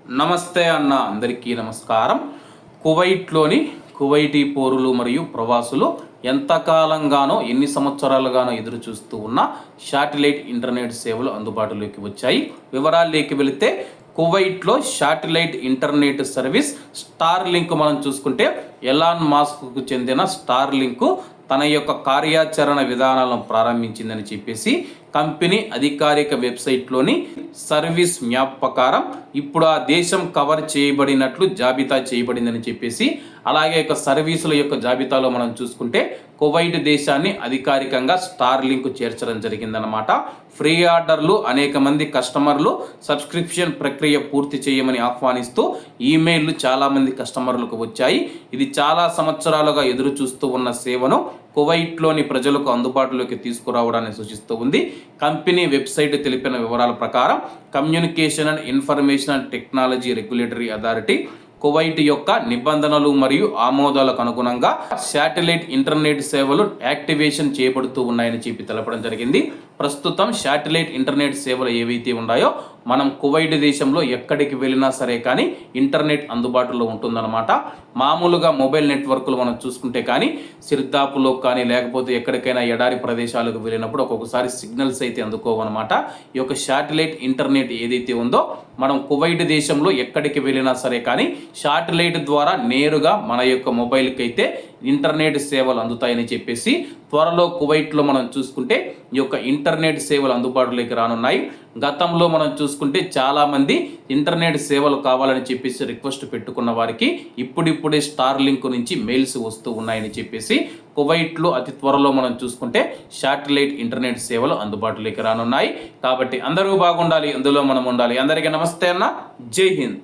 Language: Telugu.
నమస్తే అన్న అందరికీ నమస్కారం. కువైట్లోని కువైటీ పౌరులు మరియు ప్రవాసులు ఎంతకాలంగానో ఎన్ని సంవత్సరాలుగానో ఎదురు చూస్తూ ఉన్న శాటిలైట్ ఇంటర్నెట్ సేవలు అందుబాటులోకి వచ్చాయి. వివరాల్లోకి వెళితే కువైట్లో satellite internet service star link మనం చూసుకుంటే ఎలాన్ మాస్క్కు చెందిన స్టార్ లింక్ తన యొక్క కార్యాచరణ విధానాలను ప్రారంభించిందని చెప్పేసి కంపెనీ అధికారిక వెబ్సైట్లోని సర్వీస్ మ్యాప్ ప్రకారం ఇప్పుడు ఆ దేశం కవర్ చేయబడినట్లు జాబితా చేయబడిందని చెప్పేసి, అలాగే సర్వీసుల యొక్క జాబితాలో మనం చూసుకుంటే కువైట్ దేశాన్ని అధికారికంగా స్టార్ లింక్ చేర్చడం జరిగిందనమాట. ఫ్రీ ఆర్డర్లు అనేక మంది కస్టమర్లు సబ్స్క్రిప్షన్ ప్రక్రియ పూర్తి చేయమని ఆహ్వానిస్తూ ఈమెయిల్లు చాలామంది కస్టమర్లకు వచ్చాయి. ఇది చాలా సంవత్సరాలుగా ఎదురు చూస్తూ ఉన్న సేవను కువైట్లోని ప్రజలకు అందుబాటులోకి తీసుకురావడాన్ని సూచిస్తూ ఉంది. కంపెనీ వెబ్సైట్ తెలిపిన వివరాల ప్రకారం communication and information and technology regulatory authority Kuwait యొక్క నిబంధనలు మరియు ఆమోదాలకు అనుగుణంగా శాటిలైట్ ఇంటర్నెట్ సేవలు యాక్టివేషన్ చేయబడుతూ ఉన్నాయని చెప్పి తెలపడం జరిగింది. ప్రస్తుతం శాటిలైట్ ఇంటర్నెట్ సేవలు ఏవైతే ఉన్నాయో మనం కువైట్ దేశంలో ఎక్కడికి వెళ్ళినా సరే కానీ ఇంటర్నెట్ అందుబాటులో ఉంటుందన్నమాట. మామూలుగా మొబైల్ నెట్వర్క్లు మనం చూసుకుంటే కానీ సిర్దాపులో కానీ లేకపోతే ఎక్కడికైనా ఎడారి ప్రదేశాలకు వెళ్ళినప్పుడు ఒక్కొక్కసారి సిగ్నల్స్ అయితే అందుకోవన్నమాట. ఈ యొక్క శాటిలైట్ ఇంటర్నెట్ ఏదైతే ఉందో మనం కువైట్ దేశంలో ఎక్కడికి వెళ్ళినా సరే కానీ శాటిలైట్ ద్వారా నేరుగా మన యొక్క మొబైల్కి అయితే ఇంటర్నెట్ సేవలు అందుతాయని చెప్పేసి త్వరలో కువైట్లో మనం చూసుకుంటే ఈ యొక్క ఇంటర్నెట్ సేవలు అందుబాటులోకి రానున్నాయి. గతంలో మనం చూసుకుంటే చాలామంది ఇంటర్నెట్ సేవలు కావాలని చెప్పేసి రిక్వెస్ట్ పెట్టుకున్న వారికి ఇప్పుడిప్పుడే స్టార్ లింక్ నుంచి మెయిల్స్ వస్తూ ఉన్నాయని చెప్పేసి కువైట్లో అతి త్వరలో మనం చూసుకుంటే శాటిలైట్ ఇంటర్నెట్ సేవలు అందుబాటులోకి రానున్నాయి. కాబట్టి అందరూ బాగుండాలి, అందులో మనం ఉండాలి. అందరికీ నమస్తే అన్న, జై హింద్.